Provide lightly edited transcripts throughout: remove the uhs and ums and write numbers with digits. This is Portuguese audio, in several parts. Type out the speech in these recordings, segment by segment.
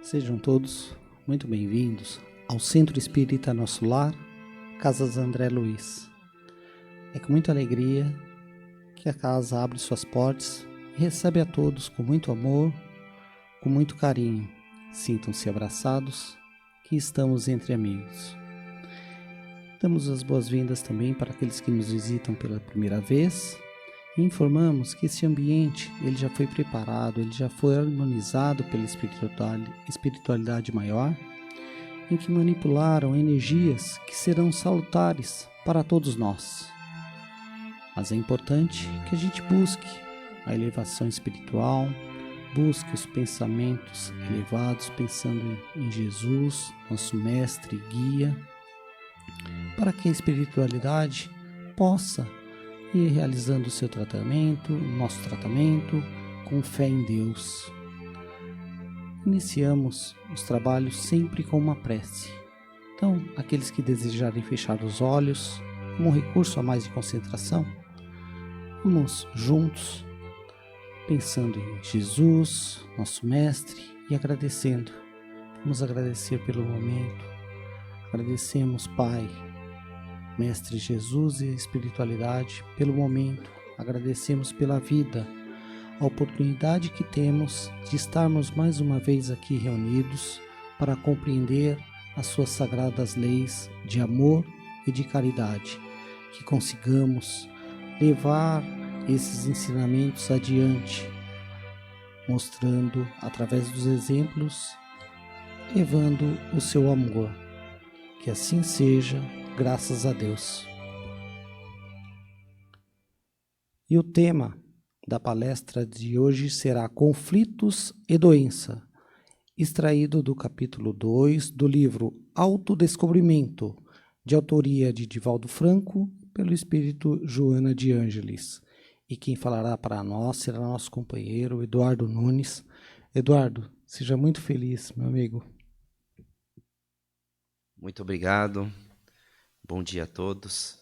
Sejam todos muito bem-vindos ao Centro Espírita Nosso Lar, Casas André Luiz. É com muita alegria que a casa abre suas portas e recebe a todos com muito amor, com muito carinho. Sintam-se abraçados, que estamos entre amigos. Damos as boas-vindas também para aqueles que nos visitam pela primeira vez e informamos que esse ambiente ele já foi preparado, ele já foi harmonizado pela espiritualidade maior, em que manipularam energias que serão salutares para todos nós. Mas é importante que a gente busque a elevação espiritual, busque os pensamentos elevados, pensando em Jesus, nosso mestre e guia, para que a espiritualidade possa ir realizando o seu tratamento, o nosso tratamento, com fé em Deus. Iniciamos os trabalhos sempre com uma prece. Então, aqueles que desejarem fechar os olhos, como um recurso a mais de concentração, vamos juntos, pensando em Jesus, nosso mestre, e agradecendo. Vamos agradecer pelo momento. Agradecemos, Pai, Mestre Jesus e a espiritualidade, pelo momento. Agradecemos pela vida, a oportunidade que temos de estarmos mais uma vez aqui reunidos para compreender as suas sagradas leis de amor e de caridade, que consigamos levar esses ensinamentos adiante, mostrando através dos exemplos, levando o seu amor. Que assim seja, graças a Deus. E o tema da palestra de hoje será Conflitos e Doença, extraído do capítulo 2 do livro Autodescobrimento, de autoria de Divaldo Franco, pelo espírito Joana de Ângeles. E quem falará para nós será nosso companheiro Eduardo Nunes. Eduardo, seja muito feliz, meu amigo. Muito obrigado. Bom dia a todos.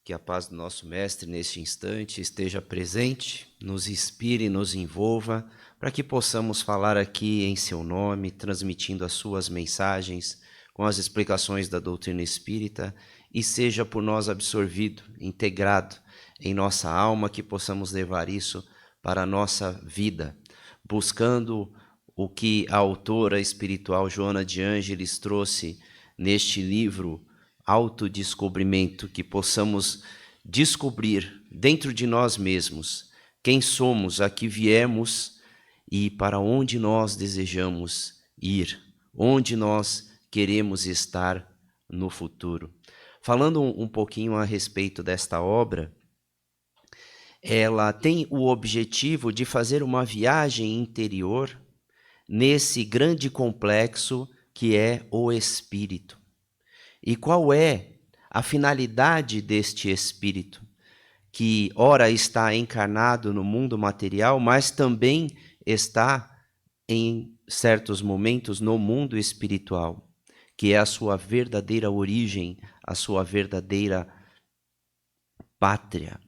Que a paz do nosso Mestre neste instante esteja presente, nos inspire e nos envolva, para que possamos falar aqui em seu nome, transmitindo as suas mensagens com as explicações da doutrina espírita e seja por nós absorvido, integrado em nossa alma, que possamos levar isso para a nossa vida, buscando o que a autora espiritual Joana de Ângeles trouxe neste livro Autodescobrimento, que possamos descobrir dentro de nós mesmos quem somos, a que viemos e para onde nós desejamos ir, onde nós queremos estar no futuro. Falando um pouquinho a respeito desta obra, ela tem o objetivo de fazer uma viagem interior nesse grande complexo que é o espírito. E qual é a finalidade deste espírito, que ora está encarnado no mundo material, mas também está em certos momentos no mundo espiritual, que é a sua verdadeira origem, a sua verdadeira pátria.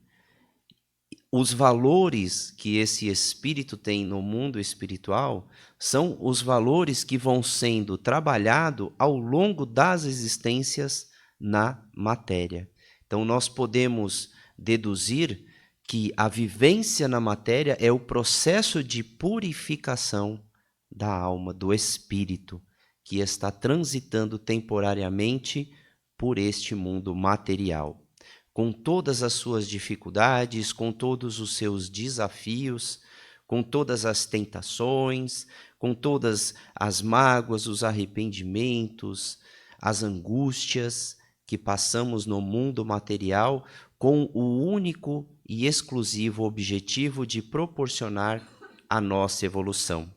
Os valores que esse espírito tem no mundo espiritual são os valores que vão sendo trabalhados ao longo das existências na matéria. Então, nós podemos deduzir que a vivência na matéria é o processo de purificação da alma, do espírito, que está transitando temporariamente por este mundo material, com todas as suas dificuldades, com todos os seus desafios, com todas as tentações, com todas as mágoas, os arrependimentos, as angústias que passamos no mundo material, com o único e exclusivo objetivo de proporcionar a nossa evolução.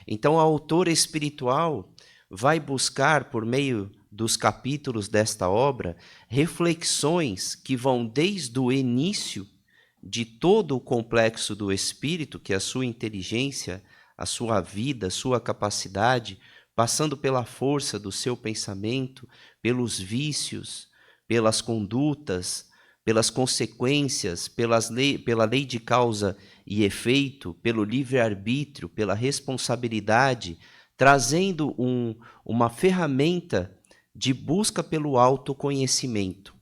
Então, a autora espiritual vai buscar, por meio dos capítulos desta obra, reflexões que vão desde o início de todo o complexo do espírito, que é a sua inteligência, a sua vida, a sua capacidade, passando pela força do seu pensamento, pelos vícios, pelas condutas, pelas consequências, pela lei de causa e efeito, pelo livre-arbítrio, pela responsabilidade, trazendo uma ferramenta de busca pelo autoconhecimento.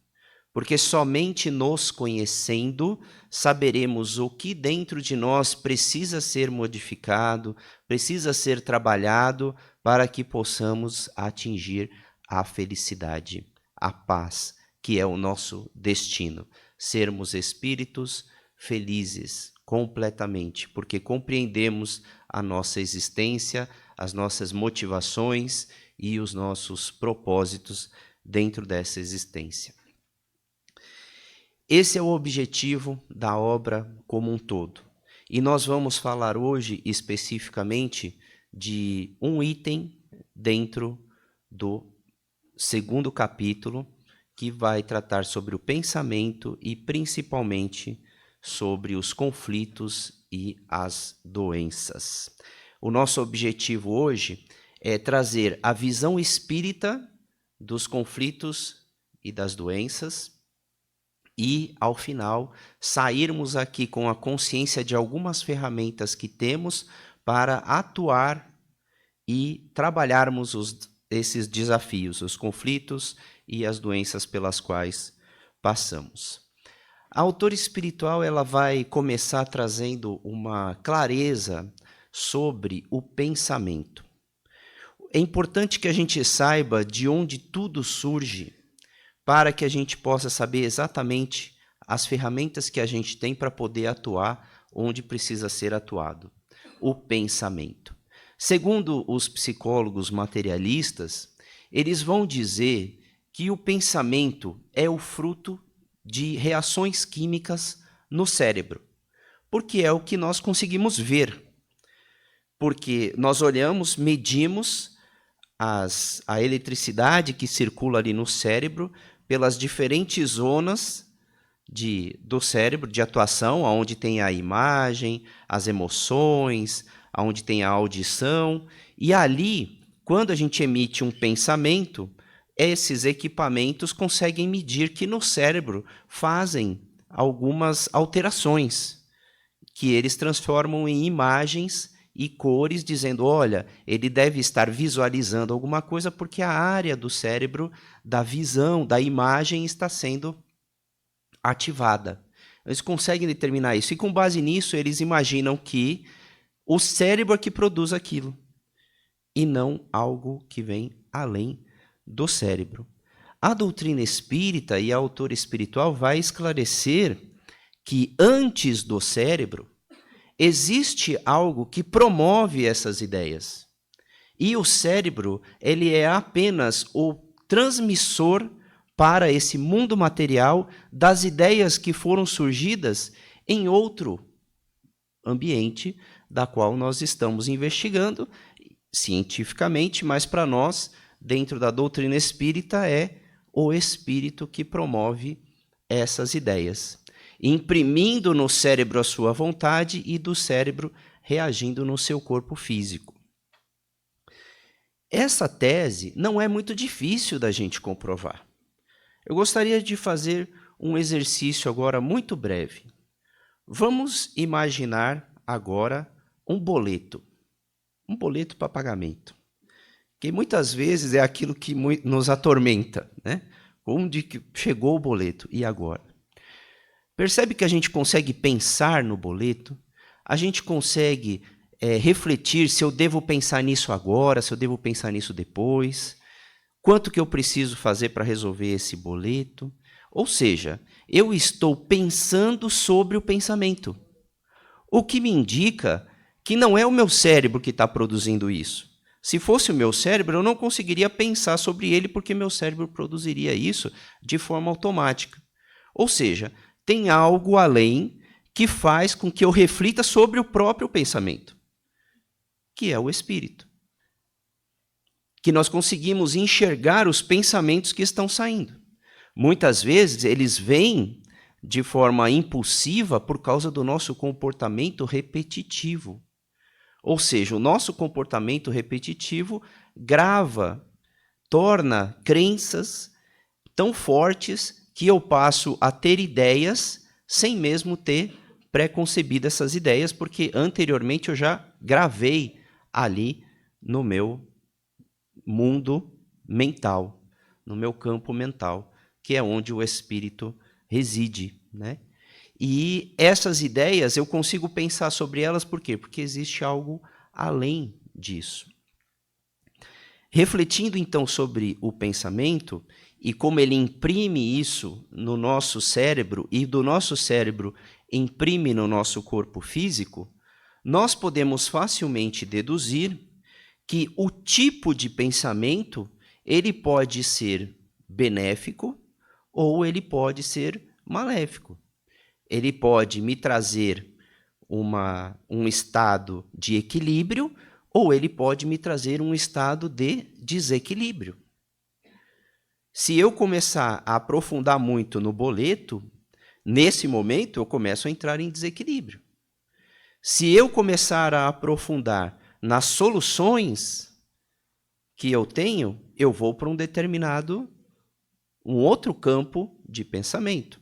Porque somente nos conhecendo saberemos o que dentro de nós precisa ser modificado, precisa ser trabalhado para que possamos atingir a felicidade, a paz, que é o nosso destino. Sermos espíritos felizes completamente, porque compreendemos a nossa existência, as nossas motivações e os nossos propósitos dentro dessa existência. Esse é o objetivo da obra como um todo. E nós vamos falar hoje especificamente de um item dentro do segundo capítulo, que vai tratar sobre o pensamento e principalmente sobre os conflitos e as doenças. O nosso objetivo hoje é trazer a visão espírita dos conflitos e das doenças e, ao final, sairmos aqui com a consciência de algumas ferramentas que temos para atuar e trabalharmos esses desafios, os conflitos e as doenças pelas quais passamos. A autora espiritual ela vai começar trazendo uma clareza sobre o pensamento. É importante que a gente saiba de onde tudo surge, para que a gente possa saber exatamente as ferramentas que a gente tem para poder atuar onde precisa ser atuado. O pensamento. Segundo os psicólogos materialistas, eles vão dizer que o pensamento é o fruto de reações químicas no cérebro, porque é o que nós conseguimos ver. Porque nós olhamos, medimos a eletricidade que circula ali no cérebro pelas diferentes zonas do cérebro de atuação, onde tem a imagem, as emoções, onde tem a audição, e ali, quando a gente emite um pensamento, esses equipamentos conseguem medir que no cérebro fazem algumas alterações, que eles transformam em imagens e cores, dizendo, olha, ele deve estar visualizando alguma coisa porque a área do cérebro da visão, da imagem, está sendo ativada. Eles conseguem determinar isso. E com base nisso, eles imaginam que o cérebro é que produz aquilo, e não algo que vem além do cérebro. A doutrina espírita e a autora espiritual vai esclarecer que antes do cérebro, existe algo que promove essas ideias. E o cérebro, ele é apenas o transmissor para esse mundo material das ideias que foram surgidas em outro ambiente da qual nós estamos investigando cientificamente, mas para nós, dentro da doutrina espírita, é o espírito que promove essas ideias, imprimindo no cérebro a sua vontade e do cérebro reagindo no seu corpo físico. Essa tese não é muito difícil da gente comprovar. Eu gostaria de fazer um exercício agora muito breve. Vamos imaginar agora um boleto para pagamento, que muitas vezes é aquilo que nos atormenta, né? Onde que chegou o boleto? E agora? Percebe que a gente consegue pensar no boleto? A gente consegue refletir se eu devo pensar nisso agora, se eu devo pensar nisso depois? Quanto que eu preciso fazer para resolver esse boleto? Ou seja, eu estou pensando sobre o pensamento. O que me indica que não é o meu cérebro que está produzindo isso. Se fosse o meu cérebro, eu não conseguiria pensar sobre ele, porque meu cérebro produziria isso de forma automática. Ou seja, tem algo além que faz com que eu reflita sobre o próprio pensamento, que é o espírito. Que nós conseguimos enxergar os pensamentos que estão saindo. Muitas vezes eles vêm de forma impulsiva por causa do nosso comportamento repetitivo. Ou seja, o nosso comportamento repetitivo grava, torna crenças tão fortes que eu passo a ter ideias sem mesmo ter preconcebido essas ideias, porque anteriormente eu já gravei ali no meu mundo mental, no meu campo mental, que é onde o espírito reside, né? E essas ideias eu consigo pensar sobre elas por quê? Porque existe algo além disso. Refletindo então sobre o pensamento e como ele imprime isso no nosso cérebro e do nosso cérebro imprime no nosso corpo físico, nós podemos facilmente deduzir que o tipo de pensamento ele pode ser benéfico ou ele pode ser maléfico. Ele pode me trazer um estado de equilíbrio ou ele pode me trazer um estado de desequilíbrio. Se eu começar a aprofundar muito no boleto, nesse momento eu começo a entrar em desequilíbrio. Se eu começar a aprofundar nas soluções que eu tenho, eu vou para um outro campo de pensamento.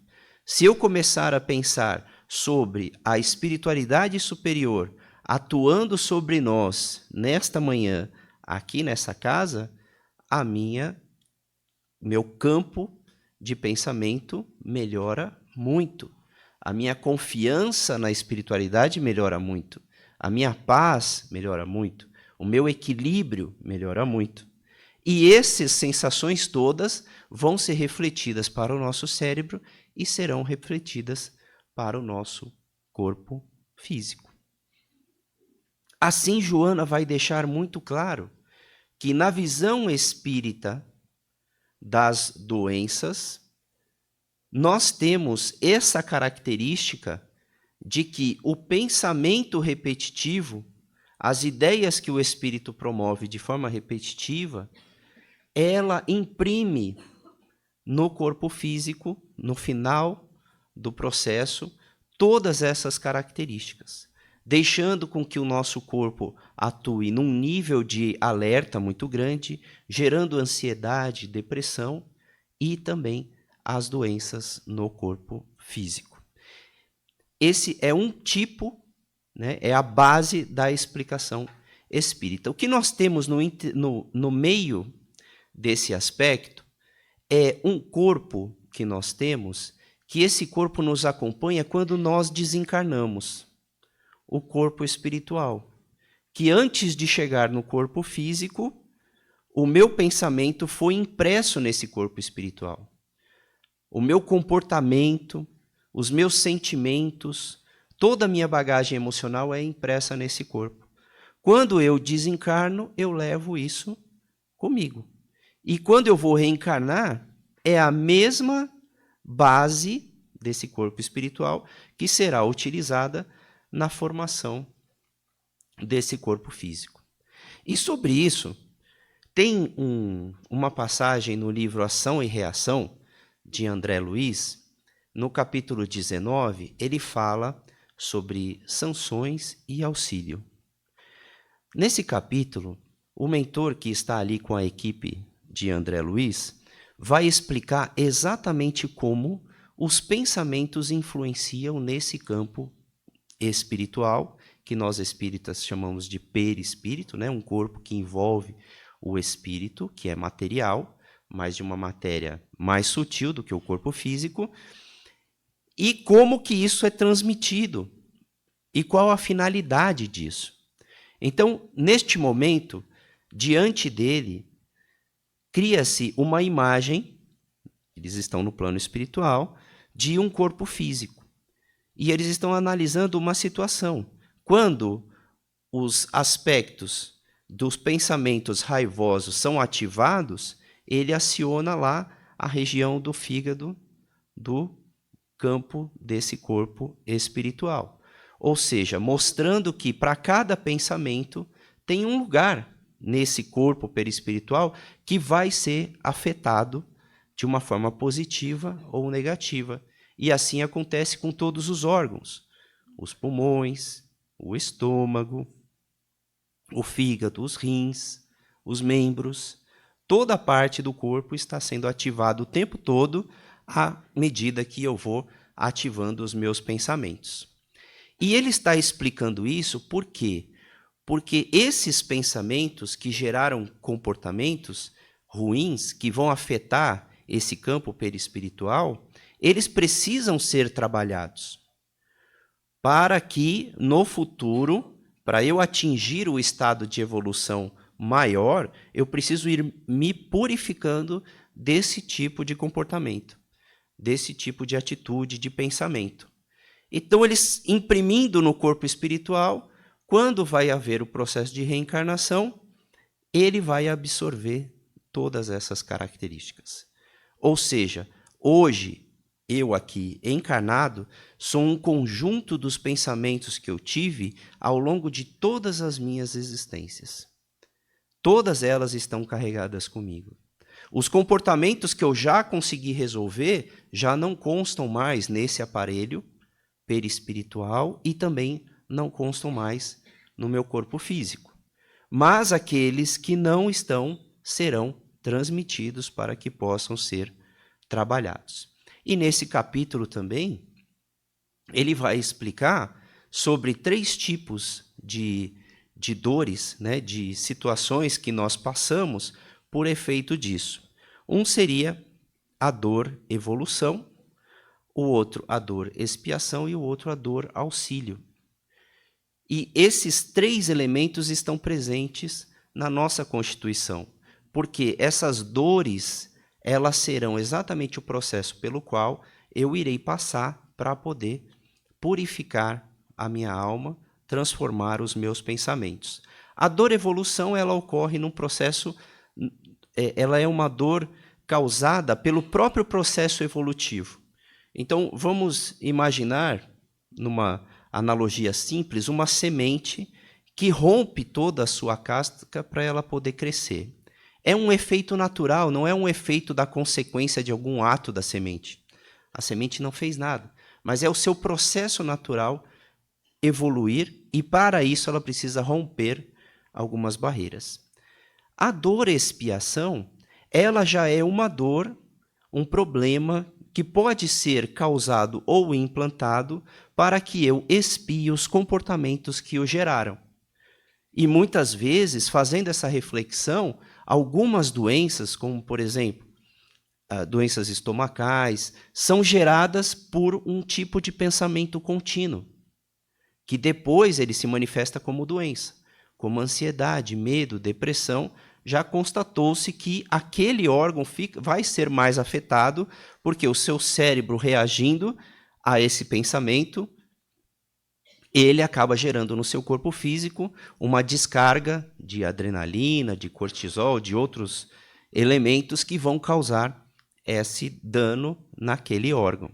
Se eu começar a pensar sobre a espiritualidade superior atuando sobre nós nesta manhã, aqui nessa casa, meu campo de pensamento melhora muito. A minha confiança na espiritualidade melhora muito. A minha paz melhora muito. O meu equilíbrio melhora muito. E essas sensações todas vão ser refletidas para o nosso cérebro e serão refletidas para o nosso corpo físico. Assim, Joana vai deixar muito claro que na visão espírita das doenças, nós temos essa característica de que o pensamento repetitivo, as ideias que o espírito promove de forma repetitiva, ela imprime no corpo físico, no final do processo, todas essas características, deixando com que o nosso corpo atue num nível de alerta muito grande, gerando ansiedade, depressão e também as doenças no corpo físico. Esse é um tipo, né, é a base da explicação espírita. O que nós temos no meio desse aspecto é um corpo que nós temos, que esse corpo nos acompanha quando nós desencarnamos. O corpo espiritual, que antes de chegar no corpo físico, o meu pensamento foi impresso nesse corpo espiritual. O meu comportamento, os meus sentimentos, toda a minha bagagem emocional é impressa nesse corpo. Quando eu desencarno, eu levo isso comigo. E quando eu vou reencarnar, é a mesma base desse corpo espiritual que será utilizada na formação desse corpo físico. E sobre isso, tem uma passagem no livro Ação e Reação, de André Luiz, no capítulo 19, ele fala sobre sanções e auxílio. Nesse capítulo, o mentor que está ali com a equipe de André Luiz vai explicar exatamente como os pensamentos influenciam nesse campo espiritual, que nós espíritas chamamos de perispírito, né? Um corpo que envolve o espírito, que é material, mas de uma matéria mais sutil do que o corpo físico, e como que isso é transmitido, e qual a finalidade disso. Então, neste momento, diante dele, cria-se uma imagem, eles estão no plano espiritual, de um corpo físico. E eles estão analisando uma situação. Quando os aspectos dos pensamentos raivosos são ativados, ele aciona lá a região do fígado do campo desse corpo espiritual. Ou seja, mostrando que para cada pensamento tem um lugar nesse corpo perispiritual que vai ser afetado de uma forma positiva ou negativa. E assim acontece com todos os órgãos, os pulmões, o estômago, o fígado, os rins, os membros. Toda parte do corpo está sendo ativada o tempo todo à medida que eu vou ativando os meus pensamentos. E ele está explicando isso porque porque esses pensamentos que geraram comportamentos ruins, que vão afetar esse campo perispiritual, eles precisam ser trabalhados para que, no futuro, para eu atingir o estado de evolução maior, eu preciso ir me purificando desse tipo de comportamento, desse tipo de atitude, de pensamento. Então, eles imprimindo no corpo espiritual, quando vai haver o processo de reencarnação, ele vai absorver todas essas características. Ou seja, hoje, eu aqui encarnado, sou um conjunto dos pensamentos que eu tive ao longo de todas as minhas existências. Todas elas estão carregadas comigo. Os comportamentos que eu já consegui resolver já não constam mais nesse aparelho perispiritual e também não constam mais no meu corpo físico. Mas aqueles que não estão serão transmitidos para que possam ser trabalhados. E nesse capítulo também, ele vai explicar sobre 3 tipos de dores, né, de situações que nós passamos por efeito disso. Um seria a dor evolução, o outro a dor expiação e o outro a dor auxílio. E esses 3 elementos estão presentes na nossa Constituição, porque essas dores, elas serão exatamente o processo pelo qual eu irei passar para poder purificar a minha alma, transformar os meus pensamentos. A dor evolução, ela ocorre num processo, ela é uma dor causada pelo próprio processo evolutivo. Então, vamos imaginar, numa analogia simples, uma semente que rompe toda a sua casca para ela poder crescer. É um efeito natural, não é um efeito da consequência de algum ato da semente. A semente não fez nada, mas é o seu processo natural evoluir e, para isso, ela precisa romper algumas barreiras. A dor expiação, ela já é uma dor, um problema que pode ser causado ou implantado para que eu expie os comportamentos que o geraram. E muitas vezes, fazendo essa reflexão, algumas doenças, como por exemplo, doenças estomacais, são geradas por um tipo de pensamento contínuo, que depois ele se manifesta como doença, como ansiedade, medo, depressão. Já constatou-se que aquele órgão vai ser mais afetado porque o seu cérebro, reagindo a esse pensamento, ele acaba gerando no seu corpo físico uma descarga de adrenalina, de cortisol, de outros elementos que vão causar esse dano naquele órgão.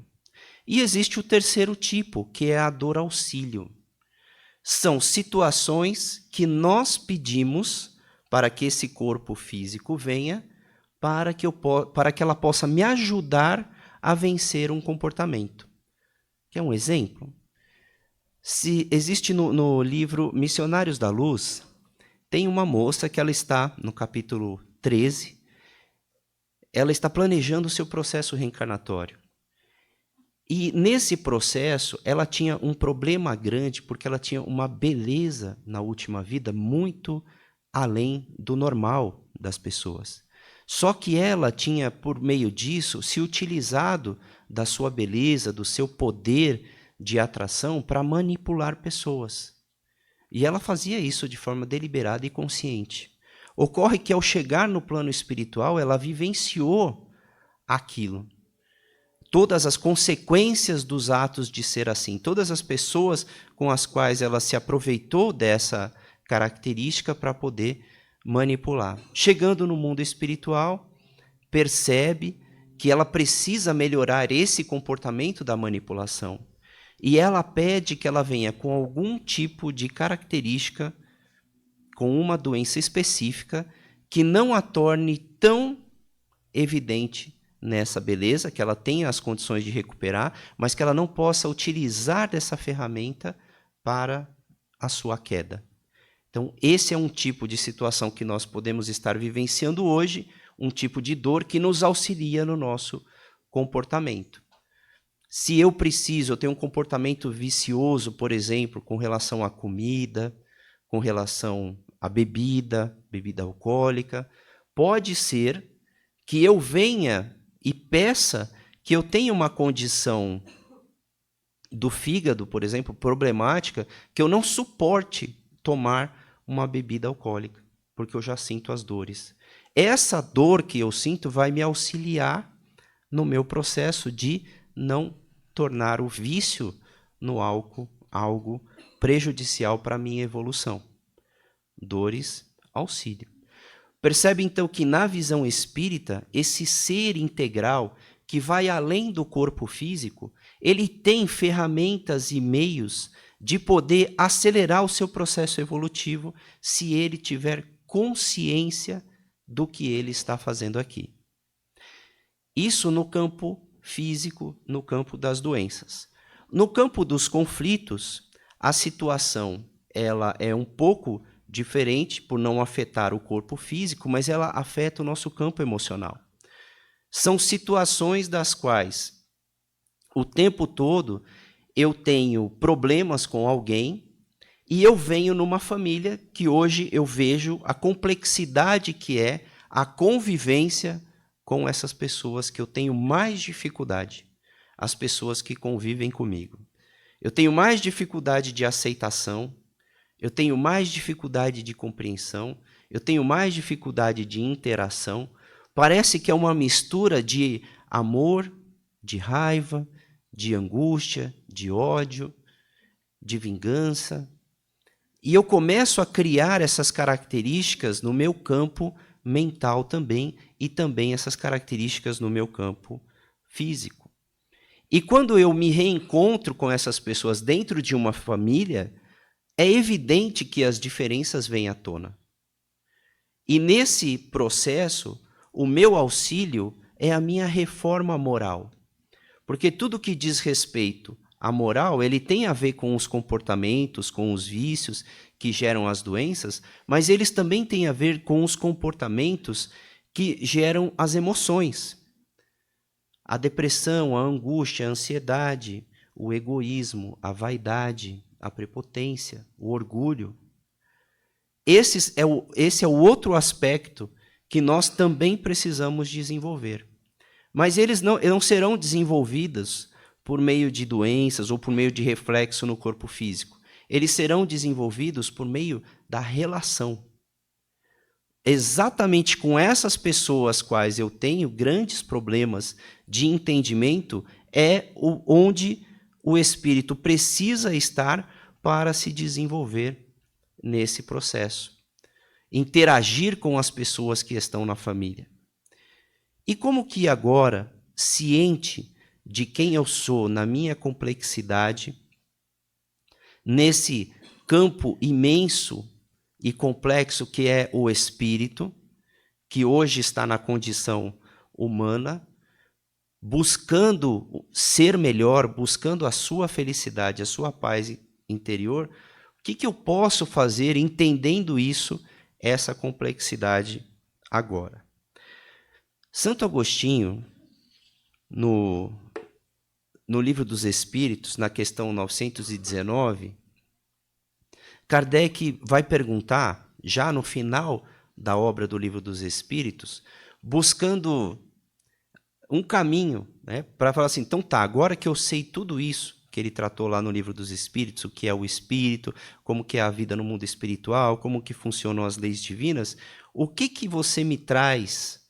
E existe o terceiro tipo, que é a dor auxílio. São situações que nós pedimos para que esse corpo físico venha, para que ela possa me ajudar a vencer um comportamento. Quer um exemplo? Se existe no livro Missionários da Luz, tem uma moça que ela está, no capítulo 13, ela está planejando o seu processo reencarnatório. E nesse processo, ela tinha um problema grande, porque ela tinha uma beleza na última vida muito além do normal das pessoas. Só que ela tinha, por meio disso, se utilizado da sua beleza, do seu poder de atração para manipular pessoas. E ela fazia isso de forma deliberada e consciente. Ocorre que, ao chegar no plano espiritual, ela vivenciou aquilo. Todas as consequências dos atos de ser assim, todas as pessoas com as quais ela se aproveitou dessa característica para poder manipular. Chegando no mundo espiritual, percebe que ela precisa melhorar esse comportamento da manipulação. E ela pede que ela venha com algum tipo de característica, com uma doença específica, que não a torne tão evidente nessa beleza, que ela tenha as condições de recuperar, mas que ela não possa utilizar dessa ferramenta para a sua queda. Então, esse é um tipo de situação que nós podemos estar vivenciando hoje, um tipo de dor que nos auxilia no nosso comportamento. Se eu tenho um comportamento vicioso, por exemplo, com relação à comida, com relação à bebida alcoólica. Pode ser que eu venha e peça que eu tenha uma condição do fígado, por exemplo, problemática, que eu não suporte tomar uma bebida alcoólica, porque eu já sinto as dores. Essa dor que eu sinto vai me auxiliar no meu processo de não tornar o vício no álcool algo prejudicial para a minha evolução. Dores, auxílio. Percebe então que na visão espírita, esse ser integral que vai além do corpo físico, ele tem ferramentas e meios de poder acelerar o seu processo evolutivo se ele tiver consciência do que ele está fazendo aqui. Isso no campo físico, no campo das doenças. No campo dos conflitos, a situação ela é um pouco diferente por não afetar o corpo físico, mas ela afeta o nosso campo emocional. São situações das quais o tempo todo eu tenho problemas com alguém e eu venho numa família que hoje eu vejo a complexidade que é a convivência com essas pessoas que eu tenho mais dificuldade, as pessoas que convivem comigo. Eu tenho mais dificuldade de aceitação, eu tenho mais dificuldade de compreensão, eu tenho mais dificuldade de interação. Parece que é uma mistura de amor, de raiva, de angústia, de ódio, de vingança. E eu começo a criar essas características no meu campo mental também, e também essas características no meu campo físico. E quando eu me reencontro com essas pessoas dentro de uma família, é evidente que as diferenças vêm à tona. E nesse processo, o meu auxílio é a minha reforma moral. Porque tudo que diz respeito à moral, ele tem a ver com os comportamentos, com os vícios que geram as doenças, mas eles também têm a ver com os comportamentos que geram as emoções. A depressão, a angústia, a ansiedade, o egoísmo, a vaidade, a prepotência, o orgulho. Esse é o outro aspecto que nós também precisamos desenvolver. Mas eles não serão desenvolvidos por meio de doenças ou por meio de reflexo no corpo físico. Eles serão desenvolvidos por meio da relação. Exatamente com essas pessoas quais eu tenho grandes problemas de entendimento é onde o espírito precisa estar para se desenvolver nesse processo. Interagir com as pessoas que estão na família. E como que agora, ciente de quem eu sou na minha complexidade, nesse campo imenso e complexo que é o espírito, que hoje está na condição humana, buscando ser melhor, buscando a sua felicidade, a sua paz interior, o que eu posso fazer entendendo isso, essa complexidade agora? Santo Agostinho, no Livro dos Espíritos, na questão 919, Kardec vai perguntar, já no final da obra do Livro dos Espíritos, buscando um caminho, né, para falar assim, então tá, agora que eu sei tudo isso que ele tratou lá no Livro dos Espíritos, o que é o espírito, como que é a vida no mundo espiritual, como que funcionam as leis divinas, o que você me traz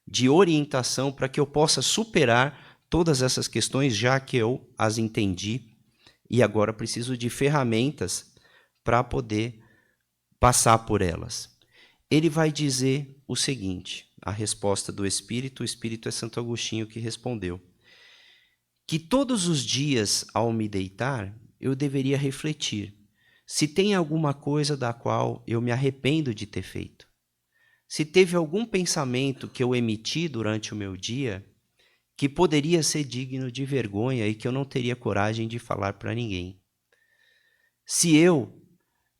de orientação para que eu possa superar todas essas questões, já que eu as entendi e agora preciso de ferramentas para poder passar por elas. Ele vai dizer o seguinte, a resposta do Espírito, o Espírito é Santo Agostinho que respondeu, que todos os dias, ao me deitar, eu deveria refletir se tem alguma coisa da qual eu me arrependo de ter feito. Se teve algum pensamento que eu emiti durante o meu dia que poderia ser digno de vergonha e que eu não teria coragem de falar para ninguém. Se eu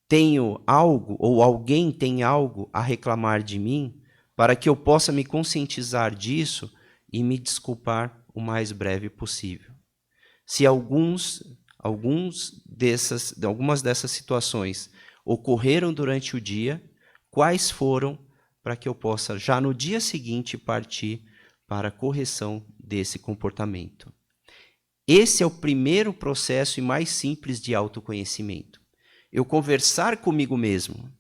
tenho algo ou alguém tem algo a reclamar de mim, para que eu possa me conscientizar disso e me desculpar o mais breve possível. Se algumas dessas situações ocorreram durante o dia, quais foram, para que eu possa, já no dia seguinte, partir para a correção desse comportamento. Esse é o primeiro processo e mais simples de autoconhecimento. Eu conversar comigo mesmo,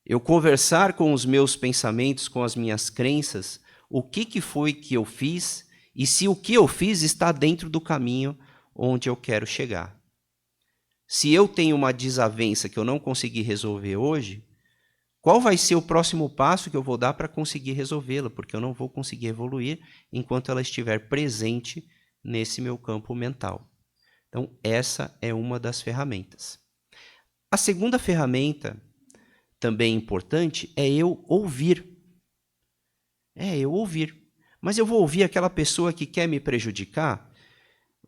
eu conversar com os meus pensamentos, com as minhas crenças, o que foi que eu fiz e se o que eu fiz está dentro do caminho onde eu quero chegar. Se eu tenho uma desavença que eu não consegui resolver hoje, qual vai ser o próximo passo que eu vou dar para conseguir resolvê-la? Porque eu não vou conseguir evoluir enquanto ela estiver presente nesse meu campo mental. Então, essa é uma das ferramentas. A segunda ferramenta, também importante, é eu ouvir. Eu ouvir. Mas eu vou ouvir aquela pessoa que quer me prejudicar?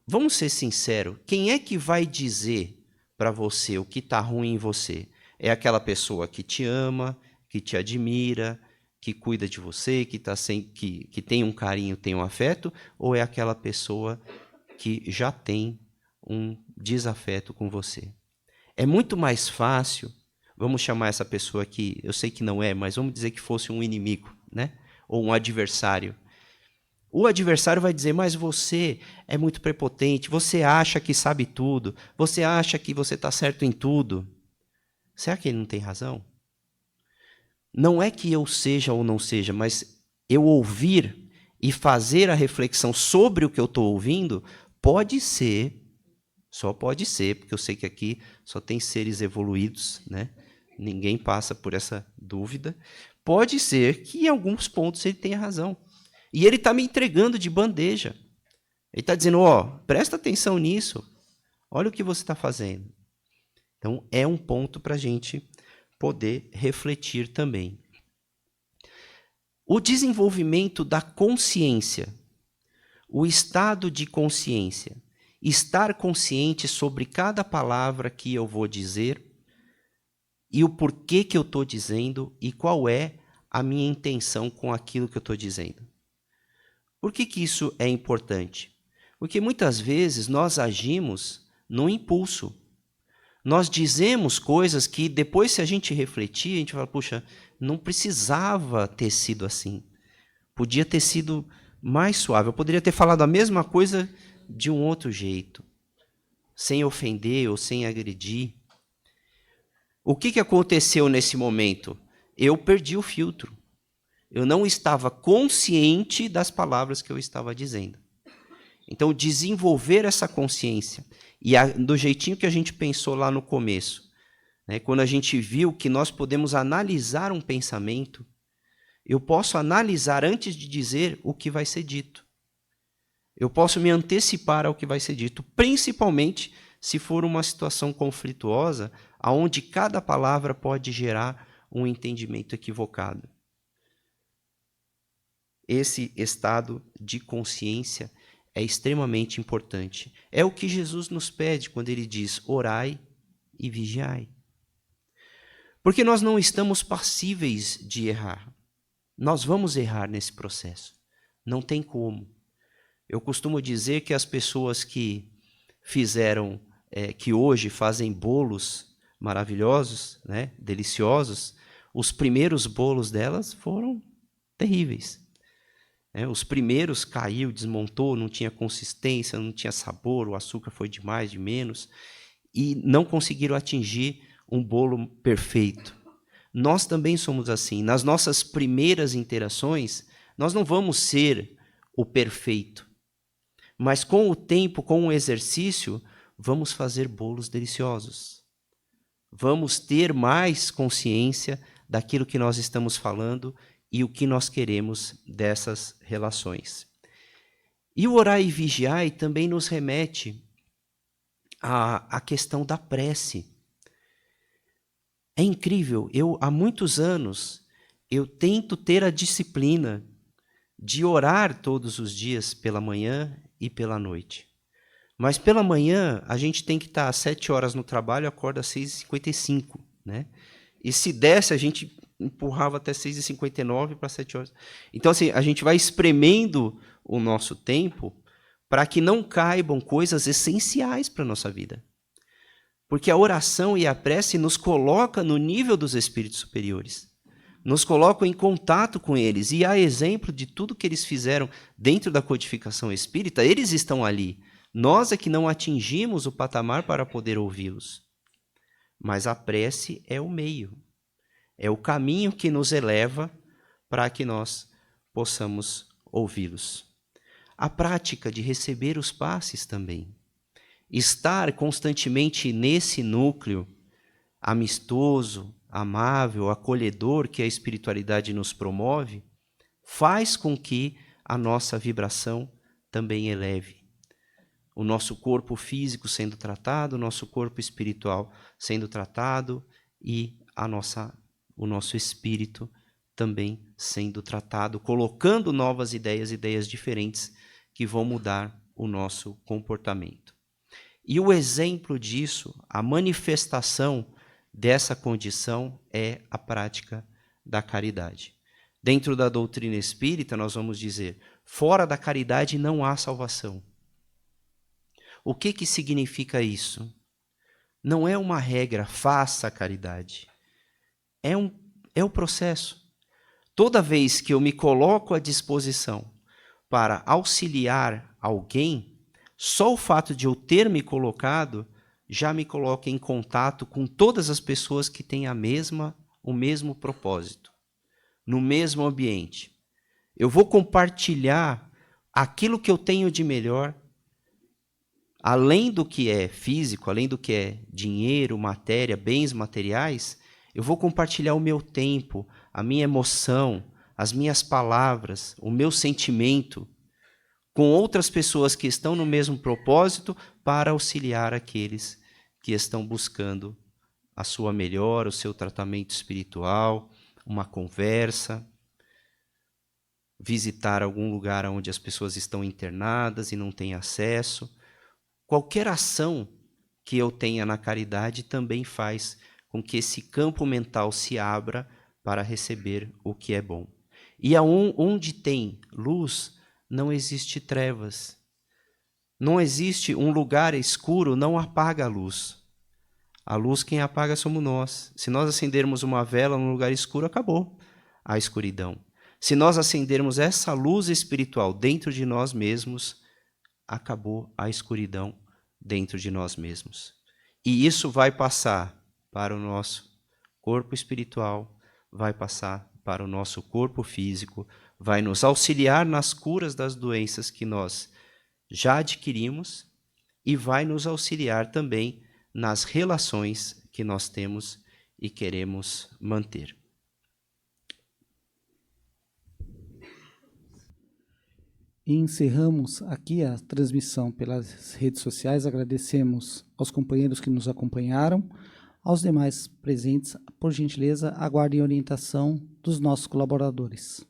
Vamos ser sinceros, quem é que vai dizer para você o que está ruim em você? É aquela pessoa que te ama, que te admira, que cuida de você, que tem um carinho, tem um afeto, ou é aquela pessoa que já tem um desafeto com você? É muito mais fácil, vamos chamar essa pessoa aqui, eu sei que não é, mas vamos dizer que fosse um inimigo, né? Ou um adversário. O adversário vai dizer, mas você é muito prepotente, você acha que sabe tudo, você acha que você está certo em tudo. Será que ele não tem razão? Não é que eu seja ou não seja, mas eu ouvir e fazer a reflexão sobre o que eu estou ouvindo, pode ser, só pode ser, porque eu sei que aqui só tem seres evoluídos, né? Ninguém passa por essa dúvida. Pode ser que em alguns pontos ele tenha razão. E ele está me entregando de bandeja. Ele está dizendo, presta atenção nisso. Olha o que você está fazendo. Então, é um ponto para a gente poder refletir também. O desenvolvimento da consciência, o estado de consciência, estar consciente sobre cada palavra que eu vou dizer e o porquê que eu estou dizendo e qual é a minha intenção com aquilo que eu estou dizendo. Por que isso é importante? Porque muitas vezes nós agimos no impulso. Nós dizemos coisas que depois, se a gente refletir, a gente fala, puxa, não precisava ter sido assim. Podia ter sido mais suave. Eu poderia ter falado a mesma coisa de um outro jeito, sem ofender ou sem agredir. O que aconteceu nesse momento? Eu perdi o filtro. Eu não estava consciente das palavras que eu estava dizendo. Então, desenvolver essa consciência, e do jeitinho que a gente pensou lá no começo, né, quando a gente viu que nós podemos analisar um pensamento, eu posso analisar antes de dizer o que vai ser dito. Eu posso me antecipar ao que vai ser dito, principalmente se for uma situação conflituosa, onde cada palavra pode gerar um entendimento equivocado. Esse estado de consciência é extremamente importante. É o que Jesus nos pede quando ele diz, orai e vigiai. Porque nós não estamos passíveis de errar. Nós vamos errar nesse processo. Não tem como. Eu costumo dizer que as pessoas que fizeram, que hoje fazem bolos maravilhosos, né, deliciosos, os primeiros bolos delas foram terríveis. Os primeiros caiu, desmontou, não tinha consistência, não tinha sabor, o açúcar foi de mais, de menos, e não conseguiram atingir um bolo perfeito. Nós também somos assim. Nas nossas primeiras interações, nós não vamos ser o perfeito, mas com o tempo, com o exercício, vamos fazer bolos deliciosos. Vamos ter mais consciência daquilo que nós estamos falando e o que nós queremos dessas relações. E o orar e vigiar também nos remete à questão da prece. É incrível, há muitos anos, eu tento ter a disciplina de orar todos os dias pela manhã e pela noite. Mas pela manhã, a gente tem que estar às 7 horas no trabalho, acorda às 6h55, né? E se desse, a gente empurrava até 6h59 para 7 horas. Então, assim, a gente vai espremendo o nosso tempo para que não caibam coisas essenciais para a nossa vida. Porque a oração e a prece nos coloca no nível dos espíritos superiores. Nos colocam em contato com eles. E a exemplo de tudo que eles fizeram dentro da codificação espírita, eles estão ali. Nós é que não atingimos o patamar para poder ouvi-los. Mas a prece é o meio. É o caminho que nos eleva para que nós possamos ouvi-los. A prática de receber os passes também. Estar constantemente nesse núcleo amistoso, amável, acolhedor que a espiritualidade nos promove, faz com que a nossa vibração também eleve. O nosso corpo físico sendo tratado, o nosso corpo espiritual sendo tratado e o nosso espírito também sendo tratado, colocando novas ideias diferentes que vão mudar o nosso comportamento. E o exemplo disso, a manifestação dessa condição é a prática da caridade. Dentro da doutrina espírita, nós vamos dizer, fora da caridade não há salvação. O que significa isso? Não é uma regra, faça a caridade. É o processo. Toda vez que eu me coloco à disposição para auxiliar alguém, só o fato de eu ter me colocado já me coloca em contato com todas as pessoas que têm o mesmo propósito, no mesmo ambiente. Eu vou compartilhar aquilo que eu tenho de melhor, além do que é físico, além do que é dinheiro, matéria, bens materiais, eu vou compartilhar o meu tempo, a minha emoção, as minhas palavras, o meu sentimento com outras pessoas que estão no mesmo propósito para auxiliar aqueles que estão buscando a sua melhora, o seu tratamento espiritual, uma conversa, visitar algum lugar onde as pessoas estão internadas e não têm acesso. Qualquer ação que eu tenha na caridade também faz com que esse campo mental se abra para receber o que é bom. E onde tem luz, não existe trevas. Não existe um lugar escuro, não apaga a luz. A luz quem apaga somos nós. Se nós acendermos uma vela num lugar escuro, acabou a escuridão. Se nós acendermos essa luz espiritual dentro de nós mesmos, acabou a escuridão dentro de nós mesmos. E isso vai passar para o nosso corpo espiritual, vai passar para o nosso corpo físico, vai nos auxiliar nas curas das doenças que nós já adquirimos e vai nos auxiliar também nas relações que nós temos e queremos manter. E encerramos aqui a transmissão pelas redes sociais. Agradecemos aos companheiros que nos acompanharam. Aos demais presentes, por gentileza, aguardem a orientação dos nossos colaboradores.